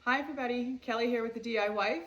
Hi everybody, Kelly here with the DIY Wife.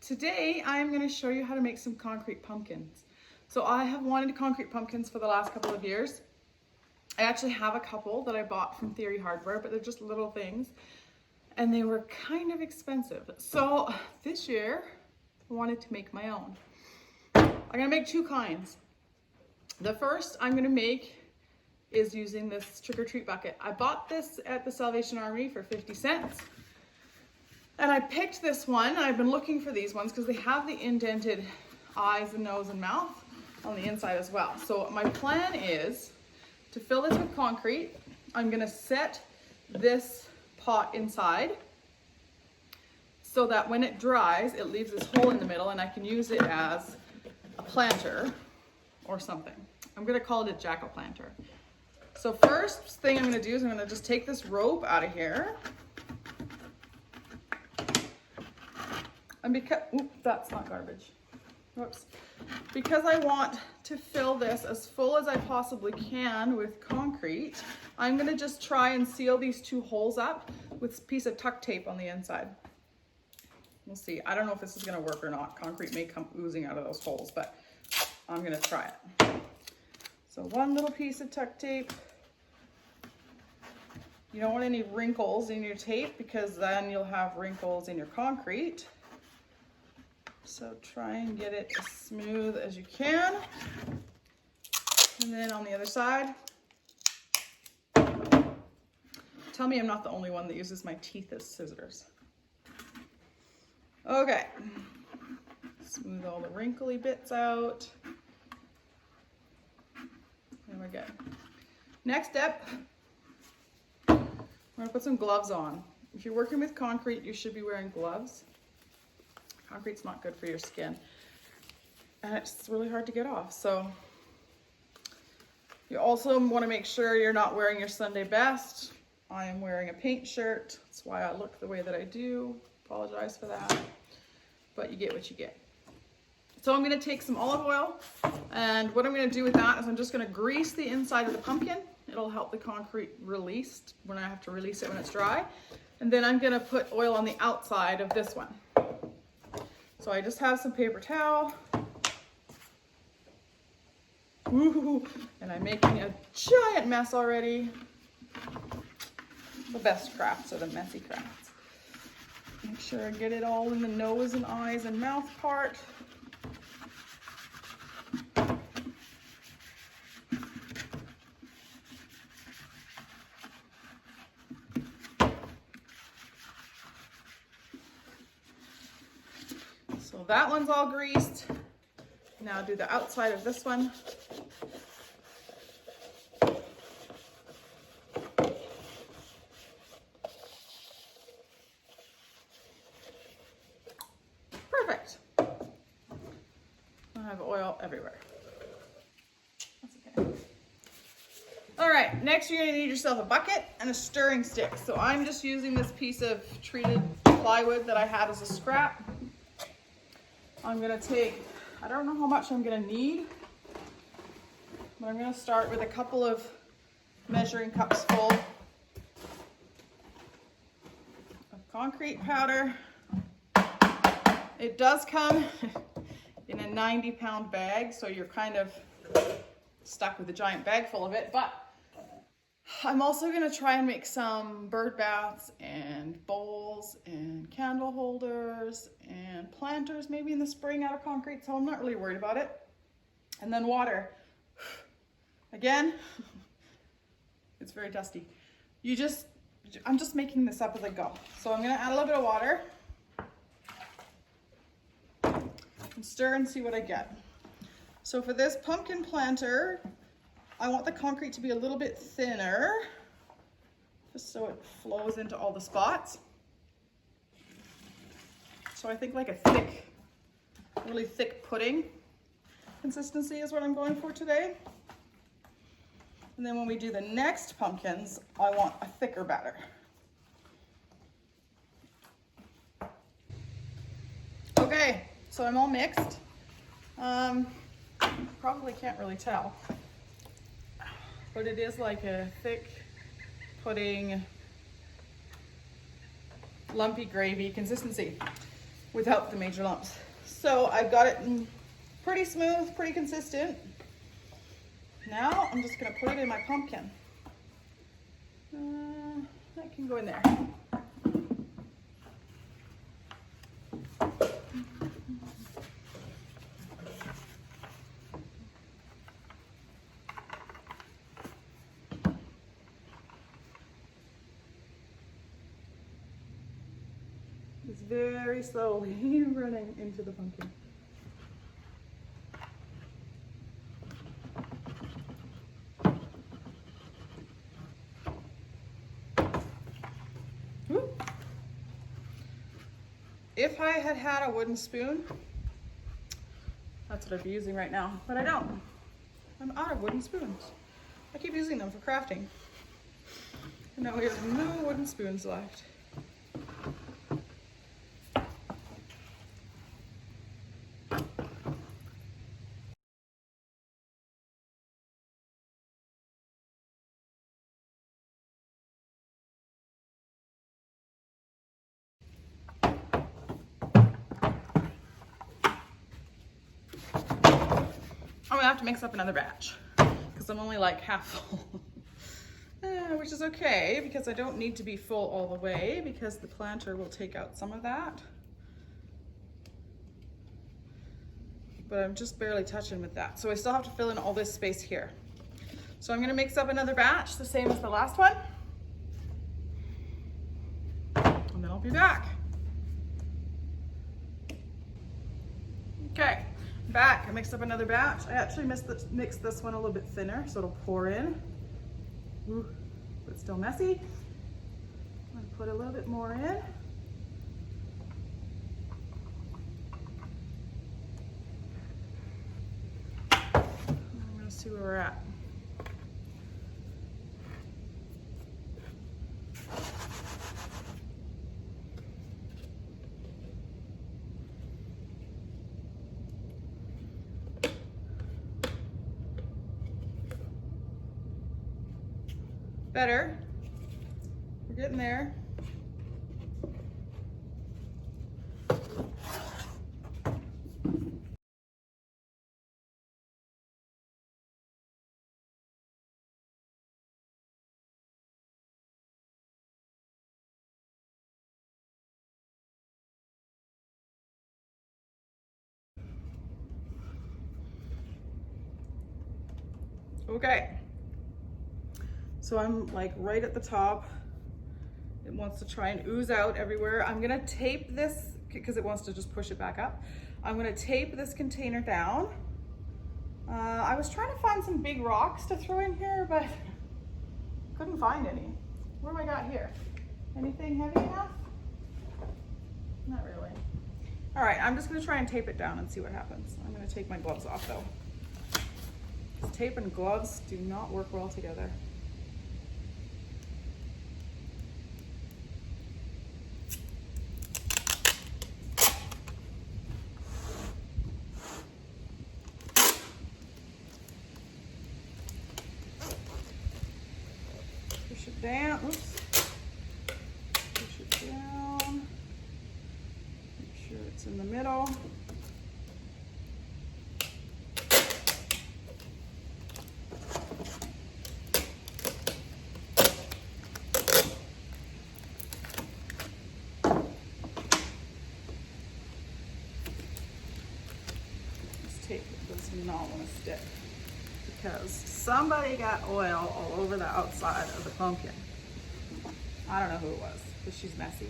Today I'm going to show you how to make some concrete pumpkins. So I have wanted concrete pumpkins for the last couple of years. I actually have a couple that I bought from Theory Hardware, but they're just little things and they were kind of expensive. So this year I wanted to make my own. I'm going to make two kinds. The first I'm going to make is using this trick-or-treat bucket. I bought this at the Salvation Army for 50 cents. And I picked this one. I've been looking for these ones because they have the indented eyes and nose and mouth on the inside as well. So my plan is to fill this with concrete. I'm gonna set this pot inside so that when it dries, it leaves this hole in the middle and I can use it as a planter or something. I'm gonna call it a jack-o'-planter. So first thing I'm gonna do is I'm gonna just take this rope out of here. And because, that's not garbage. Whoops. Because I want to fill this as full as I possibly can with concrete, I'm gonna just try and seal these two holes up with a piece of tuck tape on the inside. We'll see. I don't know if this is gonna work or not. Concrete may come oozing out of those holes, but I'm gonna try it. So one little piece of tuck tape. You don't want any wrinkles in your tape because then you'll have wrinkles in your concrete. So try and get it as smooth as you can. And then on the other side, tell me I'm not the only one that uses my teeth as scissors. Okay, smooth all the wrinkly bits out. There we go. Next step, I'm gonna put some gloves on. If you're working with concrete, you should be wearing gloves. Concrete's not good for your skin. And it's really hard to get off. So you also want to make sure you're not wearing your Sunday best. I am wearing a paint shirt. That's why I look the way that I do. Apologize for that. But you get what you get. So I'm going to take some olive oil, and what I'm going to do with that is I'm just going to grease the inside of the pumpkin. It'll help the concrete release when I have to release it when it's dry. And then I'm going to put oil on the outside of this one. So I just have some paper towel. Ooh, and I'm making a giant mess already. The best crafts are the messy crafts. Make sure I get it all in the nose and eyes and mouth part. So that one's all greased. Now do the outside of this one. Perfect. I have oil everywhere. That's okay. All right, next you're gonna need yourself a bucket and a stirring stick. So I'm just using this piece of treated plywood that I had as a scrap. I'm gonna take, I don't know how much I'm gonna need, but I'm gonna start with a couple of measuring cups full of concrete powder. It does come in a 90-pound bag, so you're kind of stuck with a giant bag full of it, but I'm also gonna try and make some bird baths and bowls and candle holders and planters maybe in the spring out of concrete, so I'm not really worried about it. And then water. Again, it's very dusty. I'm just making this up as I go. So I'm gonna add a little bit of water and stir and see what I get. So for this pumpkin planter, I want the concrete to be a little bit thinner, just so it flows into all the spots. So I think like a thick, really thick pudding consistency is what I'm going for today. And then when we do the next pumpkins, I want a thicker batter. Okay, so I'm all mixed. Probably can't really tell, but it is like a thick pudding lumpy gravy consistency without the major lumps. So I've got it pretty smooth, pretty consistent. Now I'm just gonna put it in my pumpkin. That can go in there. It's very slowly running into the pumpkin. Woo. If I had had a wooden spoon, that's what I'd be using right now, but I don't. I'm out of wooden spoons. I keep using them for crafting. And now we have no wooden spoons left. I'm gonna have to mix up another batch because I'm only like half full. Which is okay because I don't need to be full all the way because the planter will take out some of that. But I'm just barely touching with that. So I still have to fill in all this space here. So I'm gonna mix up another batch, the same as the last one. And then I'll be back. Okay. Back, I mixed up another batch. I actually mixed this one a little bit thinner so it'll pour in. Ooh, but still messy. I'm gonna put a little bit more in. I'm gonna see where we're at. Better. We're getting there. Okay. So I'm like right at the top. It wants to try and ooze out everywhere. I'm gonna tape this because it wants to just push it back up. I'm gonna tape this container down. I was trying to find some big rocks to throw in here, but couldn't find any. What do I got here? Anything heavy enough? Not really. All right, I'm just gonna try and tape it down and see what happens. I'm gonna take my gloves off though. Tape and gloves do not work well together. Push it down, oops. Push it down. Make sure it's in the middle. Tape does not want to stick because somebody got oil all over the outside of the pumpkin. I don't know who it was, but she's messy.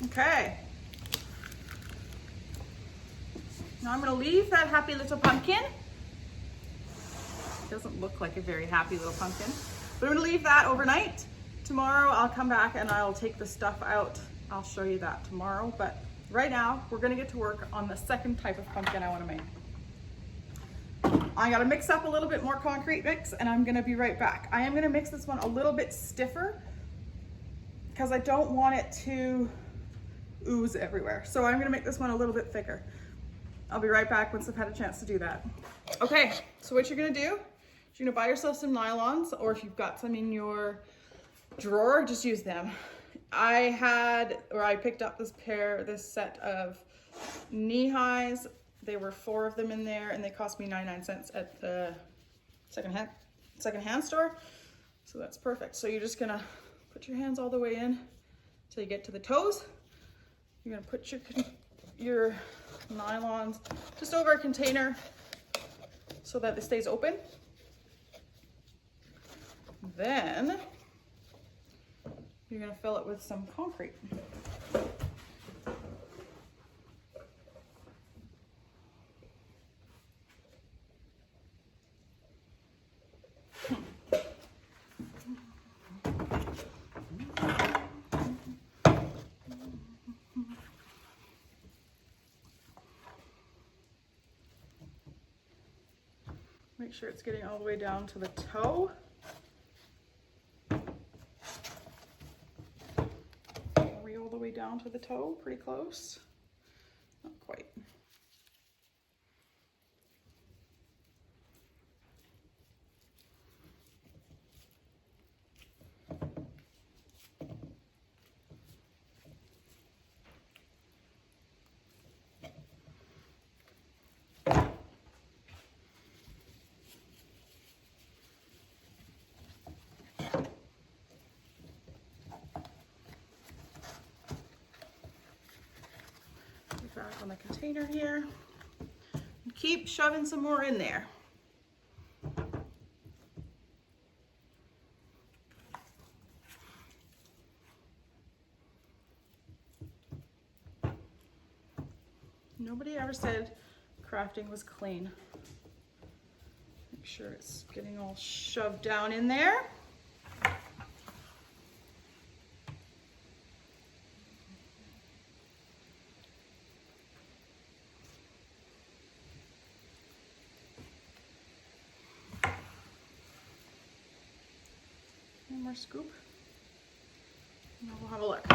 Okay. Now I'm going to leave that happy little pumpkin. It doesn't look like a very happy little pumpkin, but I'm going to leave that overnight. Tomorrow I'll come back and I'll take the stuff out. I'll show you that tomorrow, but right now we're going to get to work on the second type of pumpkin I want to make. I gotta mix up a little bit more concrete mix and I'm gonna be right back. I am gonna mix this one a little bit stiffer because I don't want it to ooze everywhere. So I'm gonna make this one a little bit thicker. I'll be right back once I've had a chance to do that. Okay, so what you're gonna do is you're gonna buy yourself some nylons, or if you've got some in your drawer, just use them. I picked up this set of knee highs. There were 4 of them in there and they cost me 99 cents at the secondhand store. So that's perfect. So you're just gonna put your hands all the way in till you get to the toes. You're gonna put your nylons just over a container so that it stays open. Then you're gonna fill it with some concrete. Make sure it's getting all the way down to the toe. Are we all the way down to the toe? Pretty close. Not quite. Back on the container here. And keep shoving some more in there. Nobody ever said crafting was clean. Make sure it's getting all shoved down in there. One more scoop. And we'll have a look.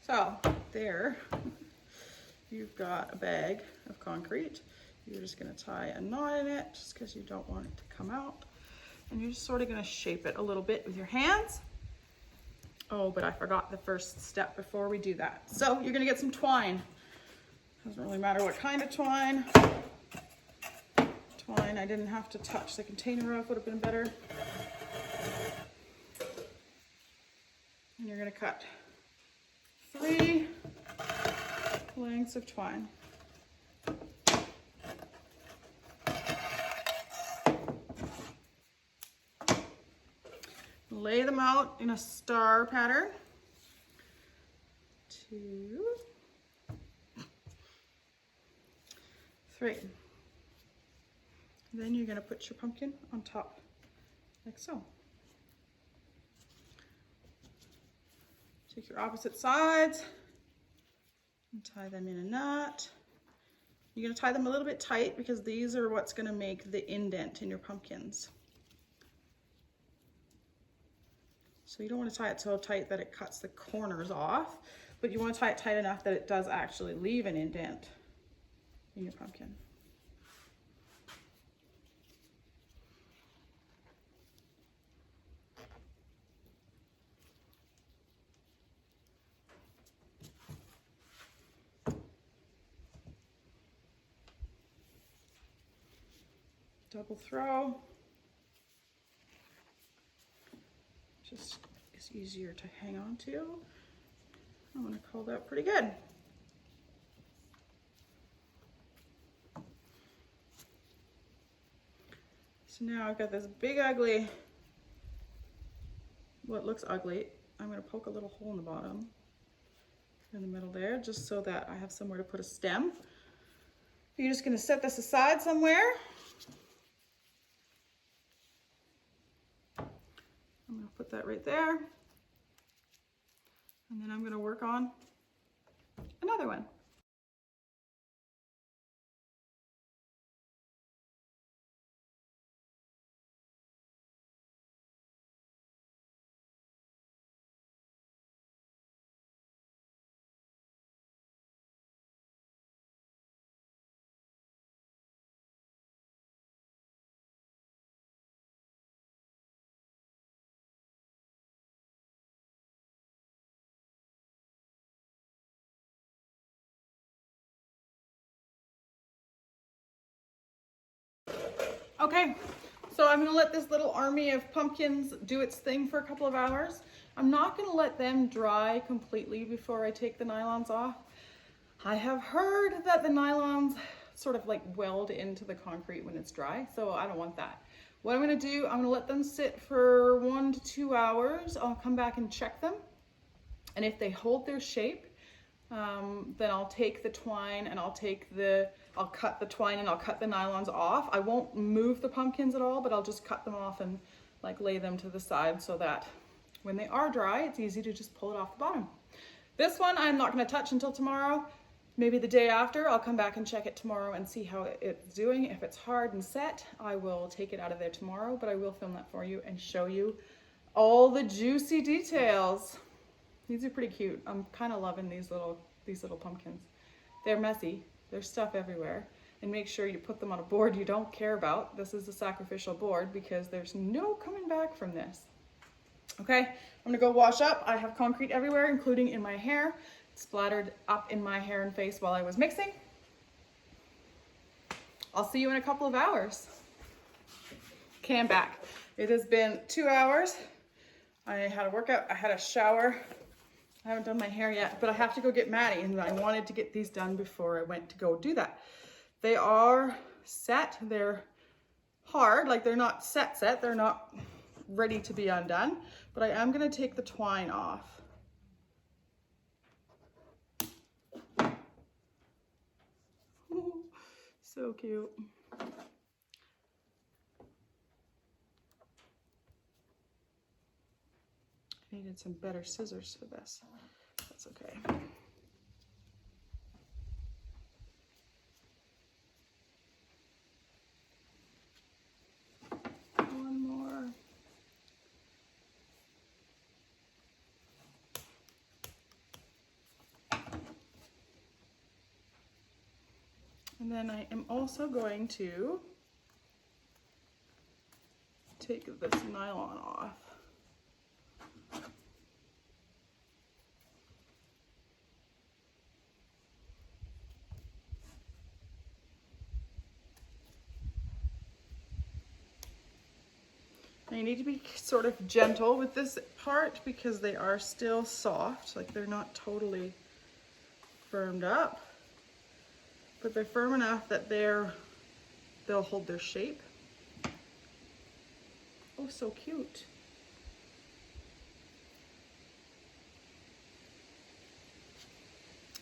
So there, you've got a bag of concrete. You're just gonna tie a knot in it just because you don't want it to come out. And you're just sort of gonna shape it a little bit with your hands. Oh, but I forgot the first step before we do that. So you're gonna get some twine. Doesn't really matter what kind of twine. Twine I didn't have to touch the container of, would have been better. And you're gonna cut 3 lengths of twine. Lay them out in a star pattern. 2, 3. Then you're going to put your pumpkin on top, like so. Take your opposite sides and tie them in a knot. You're going to tie them a little bit tight because these are what's going to make the indent in your pumpkins. So you don't want to tie it so tight that it cuts the corners off, but you want to tie it tight enough that it does actually leave an indent in your pumpkin. Double throw. Just is easier to hang on to. I'm gonna call that pretty good. So now I've got this big ugly, what looks ugly. I'm gonna poke a little hole in the bottom, in the middle there, just so that I have somewhere to put a stem. You're just gonna set this aside somewhere. I'm gonna put that right there. And then I'm gonna work on another one. Okay, so I'm gonna let this little army of pumpkins do its thing for a couple of hours. I'm not gonna let them dry completely before I take the nylons off. I have heard that the nylons sort of like weld into the concrete when it's dry, so I don't want that. What I'm gonna do, I'm gonna let them sit for 1 to 2 hours. I'll come back and check them. And if they hold their shape, then I'll take the twine and I'll cut the twine and I'll cut the nylons off. I won't move the pumpkins at all, but I'll just cut them off and like lay them to the side so that when they are dry, it's easy to just pull it off the bottom. This one I'm not gonna touch until tomorrow. Maybe the day after, I'll come back and check it tomorrow and see how it's doing. If it's hard and set, I will take it out of there tomorrow, but I will film that for you and show you all the juicy details. These are pretty cute. I'm kind of loving these little pumpkins. They're messy. There's stuff everywhere. And make sure you put them on a board you don't care about. This is a sacrificial board because there's no coming back from this. Okay, I'm gonna go wash up. I have concrete everywhere, including in my hair. It splattered up in my hair and face while I was mixing. I'll see you in a couple of hours. Okay, I'm back. It has been 2 hours. I had a workout, I had a shower. I haven't done my hair yet, but I have to go get Maddie, and I wanted to get these done before I went to go do that. They are set, they're hard, like they're not set, they're not ready to be undone, but I am gonna take the twine off. Ooh, so cute. I needed some better scissors for this. That's okay. One more. And then I am also going to take this nylon off. Now you need to be sort of gentle with this part because they are still soft, like they're not totally firmed up, but they're firm enough that they'll hold their shape. Oh, so cute.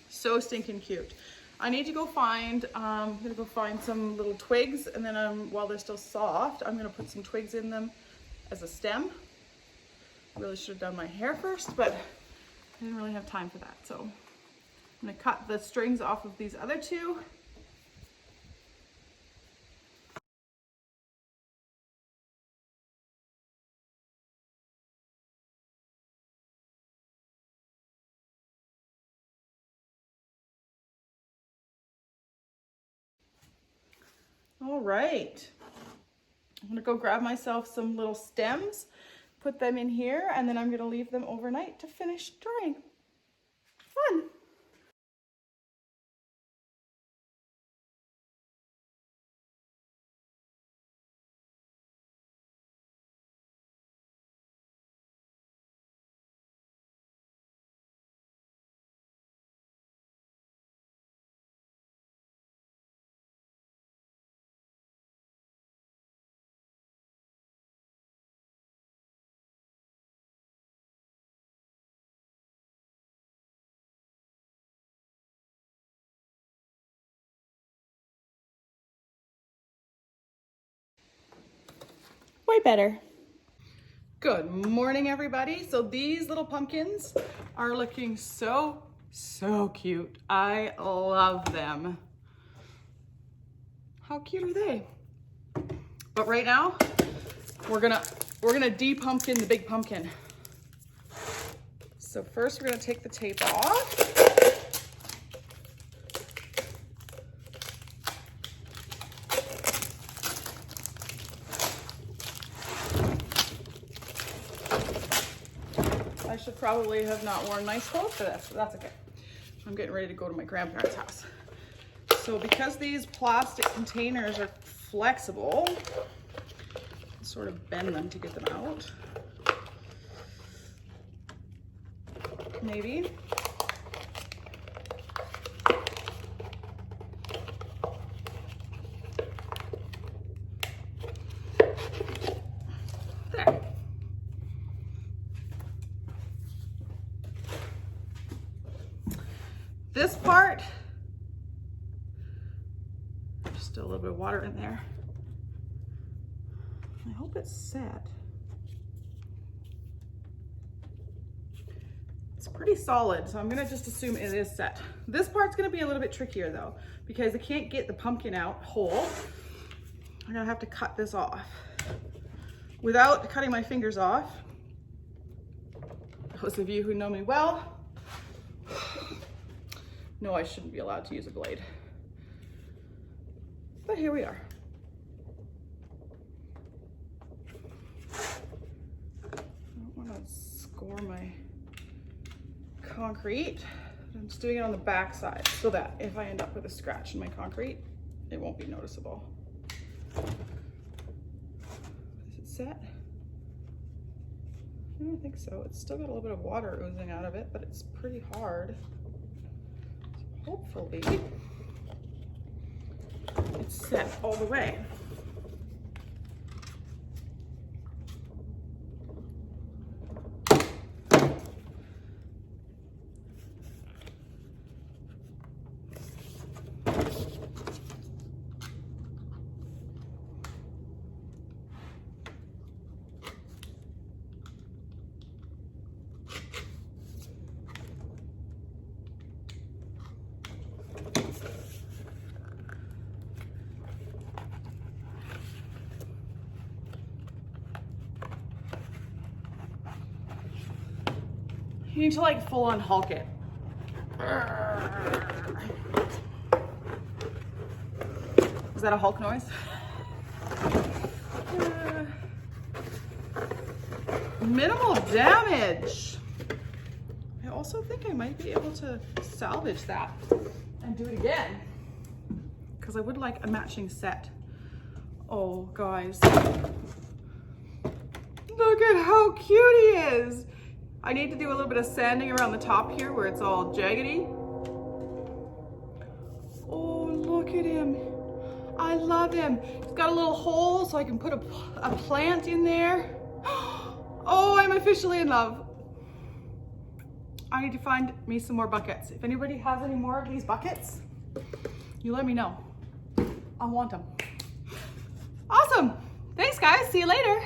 So stinking cute. I need to go find, I'm gonna go find some little twigs, and then while they're still soft, I'm gonna put some twigs in them as a stem. I really should have done my hair first, but I didn't really have time for that. So I'm gonna cut the strings off of these other two. All right, I'm gonna go grab myself some little stems, put them in here, and then I'm gonna leave them overnight to finish drying. Fun. Way better. Good morning, everybody. So these little pumpkins are looking so cute. I love them. How cute are they? But right now, we're gonna de-pumpkin the big pumpkin. So first we're gonna take the tape off. I should probably have not worn nice clothes for this, but that's okay. I'm getting ready to go to my grandparents' house. So because these plastic containers are flexible, sort of bend them to get them out. Maybe. There. This part, just still a little bit of water in there. I hope it's set. It's pretty solid, so I'm gonna just assume it is set. This part's gonna be a little bit trickier though, because I can't get the pumpkin out whole. I'm gonna have to cut this off. Without cutting my fingers off, those of you who know me well, no, I shouldn't be allowed to use a blade. But here we are. I don't want to score my concrete. I'm just doing it on the back side so that if I end up with a scratch in my concrete, it won't be noticeable. Is it set? I don't think so. It's still got a little bit of water oozing out of it, but it's pretty hard. So hopefully it's set all the way. You need to like full on Hulk it. Is that a Hulk noise? Minimal damage. I also think I might be able to salvage that and do it again, because I would like a matching set. Oh, guys. Look at how cute he is. I need to do a little bit of sanding around the top here where it's all jaggedy. Oh, look at him. I love him. He's got a little hole so I can put a plant in there. Oh, I'm officially in love. I need to find me some more buckets. If anybody has any more of these buckets, you let me know. I want them. Awesome. Thanks, guys. See you later.